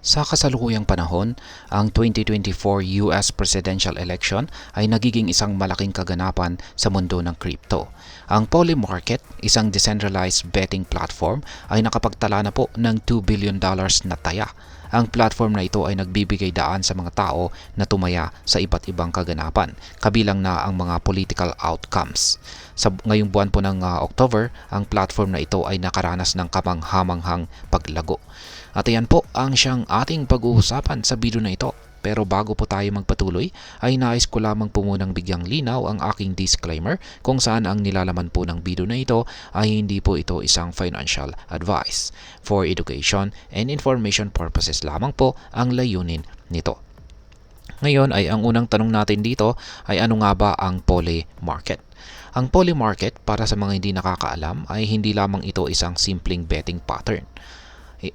Sa kasalukuyang panahon, ang 2024 US presidential election ay nagiging isang malaking kaganapan sa mundo ng crypto. Ang Polymarket, isang decentralized betting platform, ay nakapagtala na po ng $2 billion na taya. Ang platform na ito ay nagbibigay daan sa mga tao na tumaya sa iba't ibang kaganapan, kabilang na ang mga political outcomes. Sa ngayong buwan po ng October, ang platform na ito ay nakaranas ng kamanghamanghang paglago. At ayan po ang siyang ating pag-uusapan sa video na ito. Pero bago po tayo magpatuloy, ay nais ko lamang po munang bigyang linaw ang aking disclaimer kung saan ang nilalaman po ng video na ito ay hindi po ito isang financial advice. For education and information purposes lamang po ang layunin nito. Ngayon ay ang unang tanong natin dito ay ano nga ba ang Poly Market? Ang Poly Market, para sa mga hindi nakakaalam, ay hindi lamang ito isang simpleng betting pattern.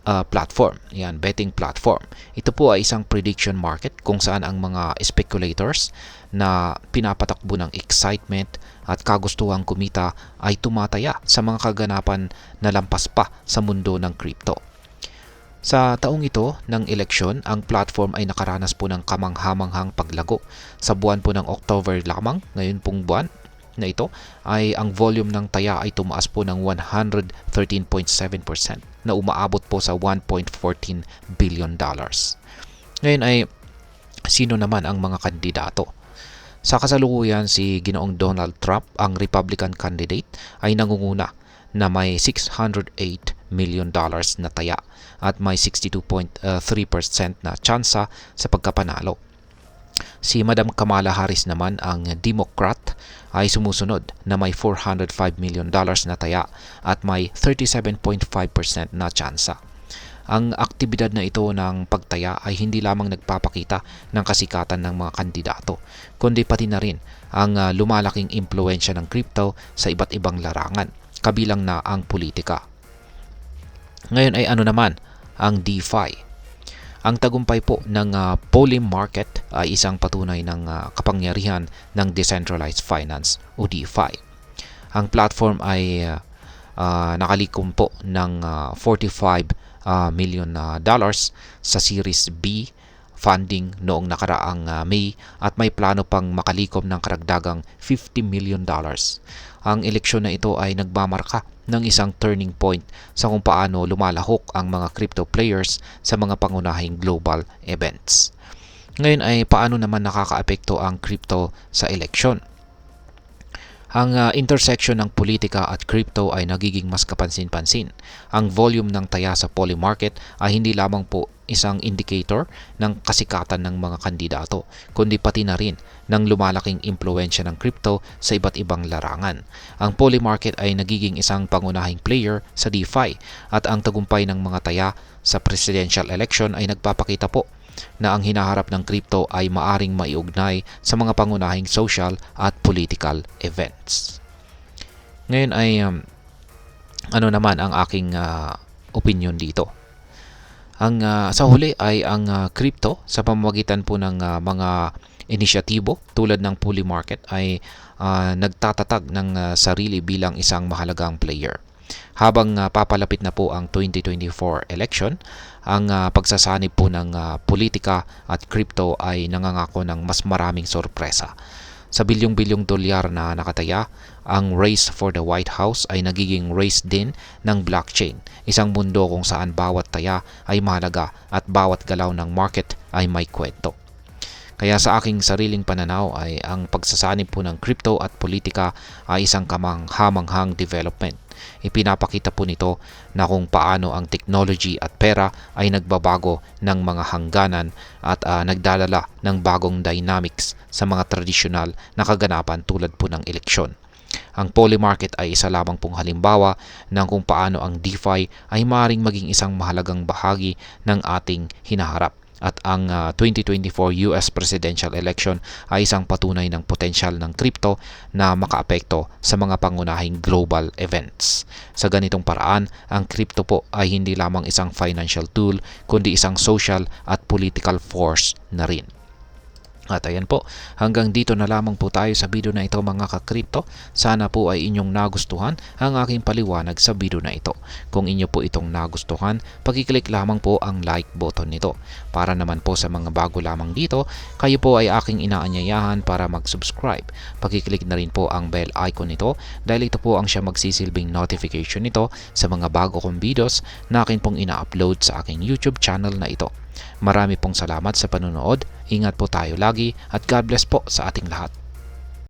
Platform. Yan, betting platform. Ito po ay isang prediction market kung saan ang mga speculators na pinapatakbo ng excitement at kagustuhang kumita ay tumataya sa mga kaganapan na lampas pa sa mundo ng crypto. Sa taong ito ng eleksyon, ang platform ay nakaranas po ng kamanghamanghang paglago. Sa buwan po ng October lamang, ngayon pong buwan na ito, ay ang volume ng taya ay tumaas po ng 113.7% na umaabot po sa $1.14 billion. Ngayon ay sino naman ang mga kandidato? Sa kasalukuyan, si Ginoong Donald Trump, ang Republican candidate, ay nangunguna na may $608 million na taya at may 62.3% na tsansa sa pagkapanalo. Si Madam Kamala Harris naman, ang Democrat, ay sumusunod na may $405 million na taya at may 37.5% na tsansa. Ang aktibidad na ito ng pagtaya ay hindi lamang nagpapakita ng kasikatan ng mga kandidato, kundi pati na rin ang lumalaking impluensya ng crypto sa iba't ibang larangan, kabilang na ang politika. Ngayon ay ano naman ang DeFi? Ang tagumpay po ng Poly Market ay isang patunay ng kapangyarihan ng decentralized finance o DeFi. Ang platform ay nakalikom po ng $45 million sa Series B funding noong nakaraang May at may plano pang makalikom ng karagdagang $50 million. Ang eleksyon na ito ay nagmamarka ng isang turning point sa kung paano lumalahok ang mga crypto players sa mga pangunahing global events. Ngayon ay paano naman nakakaapekto ang crypto sa eleksyon? Ang intersection ng politika at crypto ay nagiging mas kapansin-pansin. Ang volume ng taya sa Poly Market ay hindi lamang po isang indicator ng kasikatan ng mga kandidato, kundi pati na rin ng lumalaking impluensya ng crypto sa iba't ibang larangan. Ang Poly Market ay nagiging isang pangunahing player sa DeFi at ang tagumpay ng mga taya sa presidential election ay nagpapakita po na ang hinaharap ng crypto ay maaring maiugnay sa mga pangunahing social at political events. Ngayon ay ano naman ang aking opinion dito? Sa huli ay ang crypto sa pamamagitan po ng mga inisyatibo tulad ng Poly Market ay nagtatatag ng sarili bilang isang mahalagang player. Habang papalapit na po ang 2024 election, ang pagsasanib po ng politika at crypto ay nangangako ng mas maraming sorpresa. Sa bilyong-bilyong dolyar na nakataya, ang race for the White House ay nagiging race din ng blockchain, isang mundo kung saan bawat taya ay mahalaga at bawat galaw ng market ay may kwento. Kaya sa aking sariling pananaw ay ang pagsasanib po ng crypto at politika ay isang kamanghamanghang development. Ipinapakita po nito na kung paano ang technology at pera ay nagbabago ng mga hangganan at nagdadala ng bagong dynamics sa mga tradisyonal na kaganapan tulad po ng eleksyon. Ang Poly Market ay isa lamang pong halimbawa ng kung paano ang DeFi ay maaaring maging isang mahalagang bahagi ng ating hinaharap. At ang 2024 US presidential election ay isang patunay ng potensyal ng crypto na makaapekto sa mga pangunahing global events. Sa ganitong paraan, ang crypto po ay hindi lamang isang financial tool, kundi isang social at political force na rin. At ayan po, hanggang dito na lamang po tayo sa video na ito mga ka-crypto. Sana po ay inyong nagustuhan ang aking paliwanag sa video na ito. Kung inyo po itong nagustuhan, pakiclick lamang po ang like button nito. Para naman po sa mga bago lamang dito, kayo po ay aking inaanyayahan para mag-subscribe. Pakiclick na rin po ang bell icon nito dahil ito po ang siya magsisilbing notification nito sa mga bago kong videos na akin pong ina-upload sa aking YouTube channel na ito. Marami pong salamat sa panonood. Ingat po tayo lagi at God bless po sa ating lahat.